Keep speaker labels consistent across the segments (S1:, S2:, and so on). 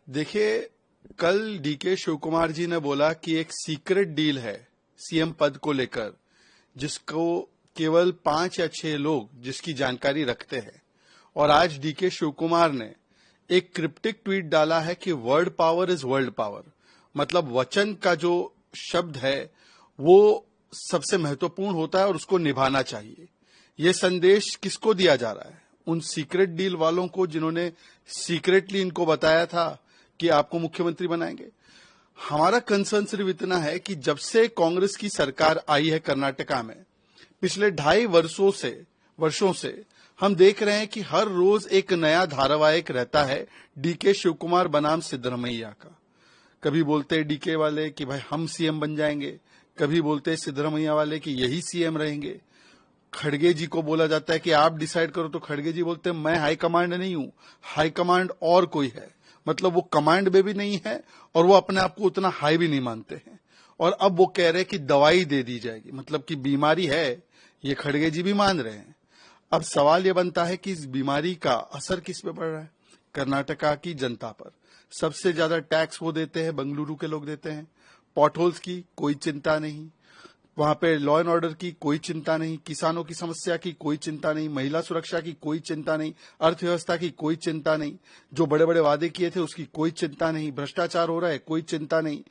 S1: देखिए, कल डीके शिव कुमार जी ने बोला कि एक सीक्रेट डील है सीएम पद को लेकर, जिसको केवल 5 या 6 लोग जिसकी जानकारी रखते हैं। और आज डीके शिव कुमार ने एक क्रिप्टिक ट्वीट डाला है कि word power is world power, मतलब वचन का जो शब्द है वो सबसे महत्वपूर्ण होता है और उसको निभाना चाहिए। ये संदेश किसको दिया जा रहा है? उन सीक्रेट डील वालों को जिन्होंने सीक्रेटली इनको बताया था कि आपको मुख्यमंत्री बनाएंगे। हमारा कंसर्न सिर्फ इतना है कि जब से कांग्रेस की सरकार आई है कर्नाटका में, पिछले 2.5 वर्षों से हम देख रहे हैं कि हर रोज एक नया धारावाहिक रहता है डीके शिव कुमार बनाम सिद्धरमैया का। कभी बोलते हैं डीके वाले कि भाई हम सीएम बन जाएंगे, कभी बोलते हैं सिद्धरमैया वाले कि यही सीएम रहेंगे। खड़गे जी को बोला जाता है कि आप डिसाइड करो, तो खड़गे जी बोलते हैं मैं हाई कमांड नहीं हूं, हाई कमांड और कोई है। मतलब वो कमांड में भी नहीं है और वो अपने आप को उतना हाई भी नहीं मानते हैं। और अब वो कह रहे हैं कि दवाई दे दी जाएगी, मतलब कि बीमारी है, ये खड़गे जी भी मान रहे हैं। अब सवाल ये बनता है कि इस बीमारी का असर किस पे पड़ रहा है? कर्नाटका की जनता पर। सबसे ज्यादा टैक्स वो देते हैं, बेंगलुरु के लोग देते हैं। पॉटहोल्स की कोई चिंता नहीं, वहां पे लॉ एंड ऑर्डर की कोई चिंता नहीं, किसानों की समस्या की कोई चिंता नहीं, महिला सुरक्षा की कोई चिंता नहीं, अर्थव्यवस्था की कोई चिंता नहीं, जो बड़े बड़े वादे किए थे उसकी कोई चिंता नहीं, भ्रष्टाचार हो रहा है कोई चिंता नहीं।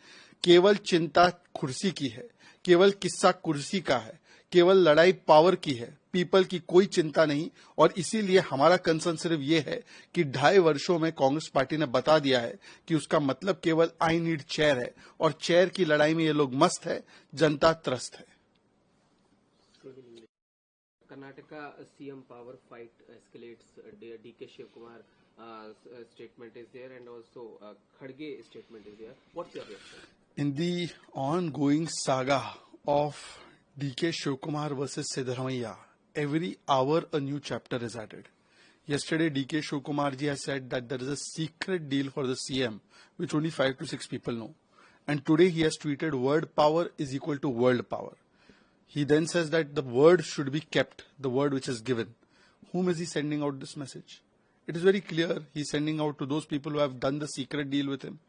S1: केवल चिंता कुर्सी की है, केवल किस्सा कुर्सी का है, केवल लड़ाई पावर की है, पीपल की कोई चिंता नहीं। और इसीलिए हमारा कंसर्न सिर्फ ये है कि 2.5 वर्षों में कांग्रेस पार्टी ने बता दिया है कि उसका मतलब केवल आई नीड चेयर है, और चेयर की लड़ाई में ये लोग मस्त है, जनता त्रस्त है।
S2: Karnataka CM power fight escalates. DK Shiv Kumar statement is there, and also Khadge statement is there. What's your reaction?
S1: In the ongoing saga of DK Shiv Kumar versus Siddaramaiah, every hour a new chapter is added. Yesterday, DK Shiv Kumar ji has said that there is a secret deal for the CM, which only 5 to 6 people know. And today he has tweeted word power is equal to world power. He then says that the word should be kept, the word which is given. Whom is he sending out this message? It is very clear he is sending out to those people who have done the secret deal with him.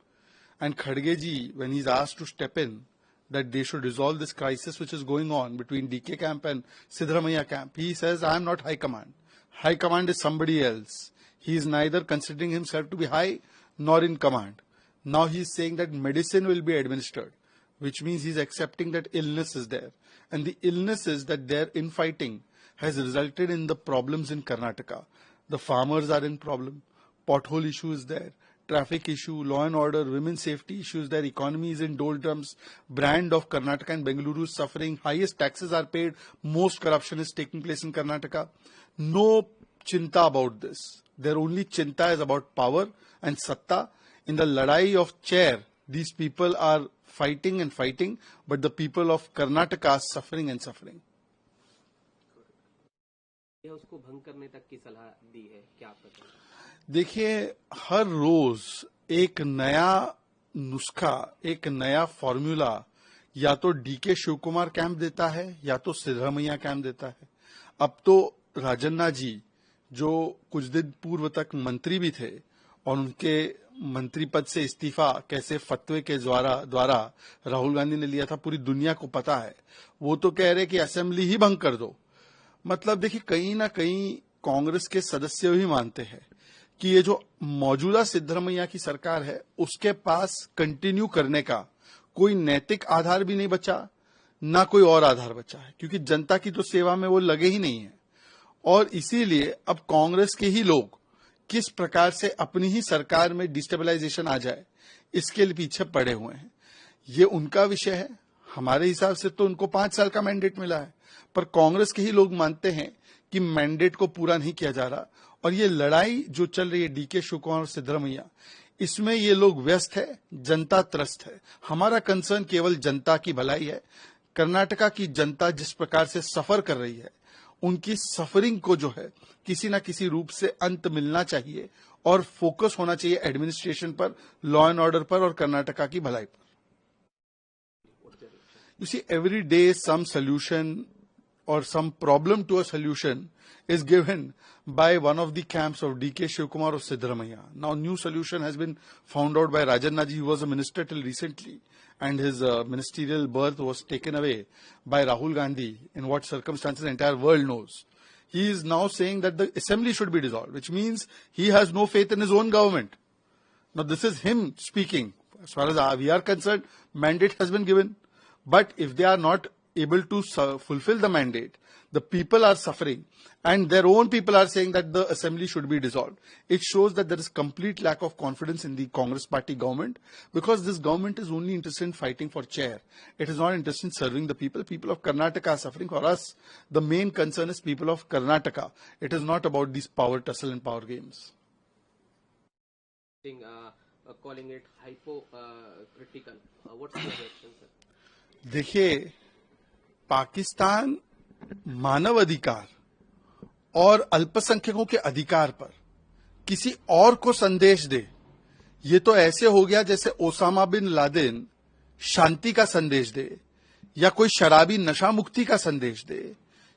S1: And Khadge ji, when he is asked to step in, that they should resolve this crisis which is going on between DK camp and Siddaramaiah camp, he says, I am not high command. High command is somebody else. He is neither considering himself to be high nor in command. Now he is saying that medicine will be administered, which means he is accepting that illness is there. And the illness is that their infighting has resulted in the problems in Karnataka. The farmers are in problem, pothole issue is there, traffic issue, law and order, women's safety issues, their economy is in doldrums, brand of Karnataka and Bengaluru is suffering, highest taxes are paid, most corruption is taking place in Karnataka. No chinta about this. Their only chinta is about power and satta. In the ladai of chair, these people are fighting and fighting, but the people of Karnataka are suffering and suffering.
S2: उसको भंग करने तक की सलाह दी है, क्या आप बताएं?
S1: देखिए, हर रोज एक नया नुस्खा, एक नया फॉर्मूला या तो डीके शिव कुमार कैंप देता है या तो सिद्धरमैया कैंप देता है। अब तो राजन्ना जी, जो कुछ दिन पूर्व तक मंत्री भी थे और उनके मंत्री पद से इस्तीफा कैसे फतवे के द्वारा राहुल गांधी ने लिया था, पूरी दुनिया को पता है। वो तो कह रहे कि असेंबली ही भंग कर दो। मतलब देखिए, कहीं ना कहीं कांग्रेस के सदस्य भी मानते हैं कि ये जो मौजूदा सिद्धरमैया की सरकार है उसके पास कंटिन्यू करने का कोई नैतिक आधार भी नहीं बचा, ना कोई और आधार बचा है, क्योंकि जनता की तो सेवा में वो लगे ही नहीं है। और इसीलिए अब कांग्रेस के ही लोग किस प्रकार से अपनी ही सरकार में डिस्टेबलाइजेशन आ जाए, इसके लिए पीछे पड़े हुए हैं। ये उनका विषय है। हमारे हिसाब से तो उनको 5 साल का मैंडेट मिला है, पर कांग्रेस के ही लोग मानते हैं कि मैंडेट को पूरा नहीं किया जा रहा। और ये लड़ाई जो चल रही है डीके शिव कुमार और सिद्धरमैया, इसमें ये लोग व्यस्त है, जनता त्रस्त है। हमारा कंसर्न केवल जनता की भलाई है। कर्नाटका की जनता जिस प्रकार से सफर कर रही है, उनकी सफरिंग को जो है किसी न किसी रूप से अंत मिलना चाहिए और फोकस होना चाहिए एडमिनिस्ट्रेशन पर, लॉ एंड ऑर्डर पर और कर्नाटका की भलाई पर। You see, every day some solution or some problem to a solution is given by one of the camps of DK Shivkumar or Siddaramaiah. Now, new solution has been found out by Rajan Naji, who was a minister till recently, and his ministerial berth was taken away by Rahul Gandhi. In what circumstances the entire world knows. He is now saying that the assembly should be dissolved, which means he has no faith in his own government. Now, this is him speaking. As far as we are concerned, mandate has been given. But if they are not able to fulfill the mandate, the people are suffering, and their own people are saying that the assembly should be dissolved. It shows that there is complete lack of confidence in the Congress party government, because this government is only interested in fighting for chair. It is not interested in serving the people. People of Karnataka are suffering. For us, the main concern is people of Karnataka. It is not about these power tussle and power games.
S2: Calling it hypocritical. What's your reaction, sir?
S1: देखिए, पाकिस्तान मानव अधिकार और अल्पसंख्यकों के अधिकार पर किसी और को संदेश दे, ये तो ऐसे हो गया जैसे ओसामा बिन लादेन शांति का संदेश दे, या कोई शराबी नशा मुक्ति का संदेश दे,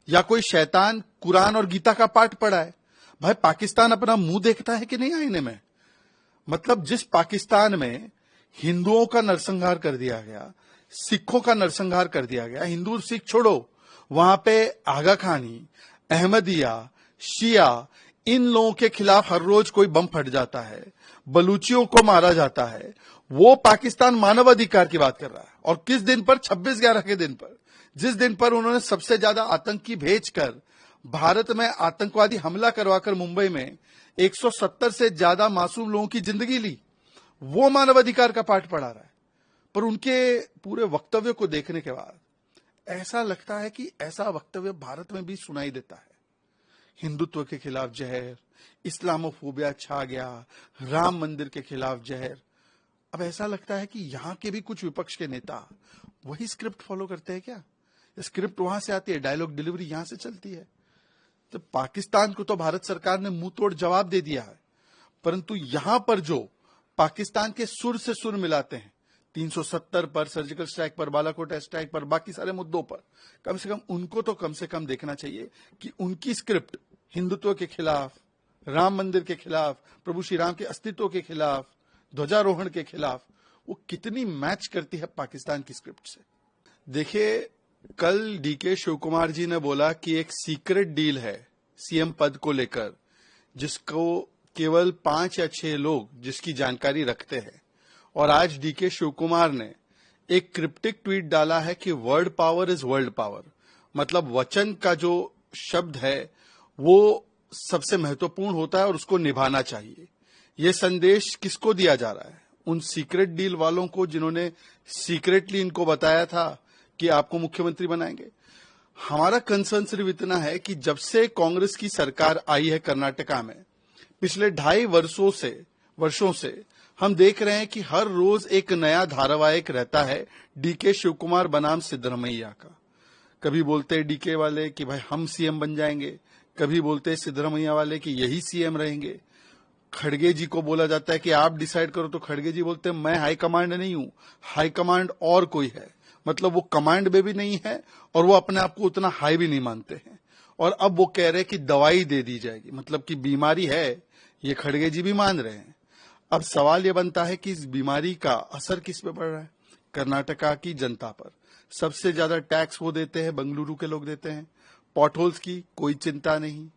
S1: या कोई शैतान कुरान और गीता का पाठ पढ़ा है। भाई, पाकिस्तान अपना मुंह देखता है कि नहीं आईने में? मतलब जिस पाकिस्तान में हिंदुओं का नरसंहार कर दिया गया, सिखों का नरसंहार कर दिया गया, हिंदू सिख छोड़ो, वहां पे आगा खानी, अहमदिया, शिया, इन लोगों के खिलाफ हर रोज कोई बम फट जाता है, बलूचियों को मारा जाता है, वो पाकिस्तान मानवाधिकार की बात कर रहा है। और किस दिन पर? 26/11 के दिन पर, जिस दिन पर उन्होंने सबसे ज्यादा आतंकी भेजकर भारत में आतंकवादी हमला करवाकर मुंबई में 170 से ज्यादा मासूम लोगों की जिंदगी ली, वो मानवाधिकार का पाठ पढ़ा रहा है। पर उनके पूरे वक्तव्य को देखने के बाद ऐसा लगता है कि ऐसा वक्तव्य भारत में भी सुनाई देता है। हिंदुत्व के खिलाफ जहर, इस्लामोफोबिया छा गया, राम मंदिर के खिलाफ जहर। अब ऐसा लगता है कि यहां के भी कुछ विपक्ष के नेता वही स्क्रिप्ट फॉलो करते हैं क्या? स्क्रिप्ट वहां से आती है, डायलॉग डिलीवरी यहां से चलती है। तो पाकिस्तान को तो भारत सरकार ने मुंह तोड़ जवाब दे दिया है, परंतु यहां पर जो पाकिस्तान के सुर से सुर मिलाते हैं, 370 पर, सर्जिकल स्ट्राइक पर, बालाकोट स्ट्राइक पर, बाकी सारे मुद्दों पर, कम से कम उनको तो कम से कम देखना चाहिए कि उनकी स्क्रिप्ट हिंदुत्व के खिलाफ, राम मंदिर के खिलाफ, प्रभु श्री राम के अस्तित्व के खिलाफ, ध्वजारोहण के खिलाफ, वो कितनी मैच करती है पाकिस्तान की स्क्रिप्ट से। देखिए, कल डीके शिवकुमार जी ने बोला कि एक सीक्रेट डील है सीएम पद को लेकर, जिसको केवल 5 या 6 लोग जिसकी जानकारी रखते हैं। और आज डीके शिवकुमार ने एक क्रिप्टिक ट्वीट डाला है कि word power is world power, मतलब वचन का जो शब्द है वो सबसे महत्वपूर्ण होता है और उसको निभाना चाहिए। ये संदेश किसको दिया जा रहा है? उन सीक्रेट डील वालों को जिन्होंने सीक्रेटली इनको बताया था कि आपको मुख्यमंत्री बनाएंगे। हमारा कंसर्न सिर्फ इतना है कि जब से कांग्रेस की सरकार आई है कर्नाटका में, पिछले 2.5 वर्षों से हम देख रहे हैं कि हर रोज एक नया धारावाहिक रहता है डीके शिवकुमार बनाम सिद्धरमैया का। कभी बोलते हैं डीके वाले कि भाई हम सीएम बन जाएंगे, कभी बोलते हैं सिद्धरमैया वाले कि यही सीएम रहेंगे। खड़गे जी को बोला जाता है कि आप डिसाइड करो, तो खड़गे जी बोलते हैं मैं हाई कमांड नहीं हूं, हाई कमांड और कोई है। मतलब वो कमांड में भी नहीं है और वो अपने आप को उतना हाई भी नहीं मानते हैं। और अब वो कह रहे हैं कि दवाई दे दी जाएगी, मतलब कि बीमारी है, ये खड़गे जी भी मान रहे हैं। अब सवाल ये बनता है कि इस बीमारी का असर किस पे पड़ रहा है? कर्नाटका की जनता पर। सबसे ज्यादा टैक्स वो देते हैं, बेंगलुरु के लोग देते हैं। पॉटहोल्स की कोई चिंता नहीं,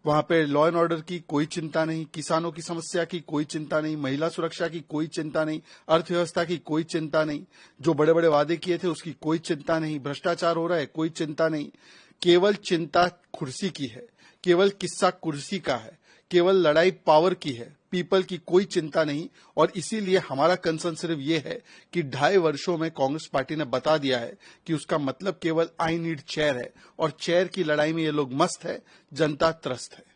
S1: वहां पे लॉ एंड ऑर्डर की कोई चिंता नहीं, किसानों की समस्या की कोई चिंता नहीं, महिला सुरक्षा की कोई चिंता नहीं, अर्थव्यवस्था की कोई चिंता नहीं, जो बड़े बड़े वादे किए थे उसकी कोई चिंता नहीं, भ्रष्टाचार हो रहा है कोई चिंता नहीं। केवल चिंता कुर्सी की है, केवल किस्सा कुर्सी का है, केवल लड़ाई पावर की है, पीपल की कोई चिंता नहीं। और इसीलिए हमारा कंसर्न सिर्फ ये है कि 2.5 वर्षों में कांग्रेस पार्टी ने बता दिया है कि उसका मतलब केवल आई नीड चेयर है, और चेयर की लड़ाई में ये लोग मस्त है, जनता त्रस्त है।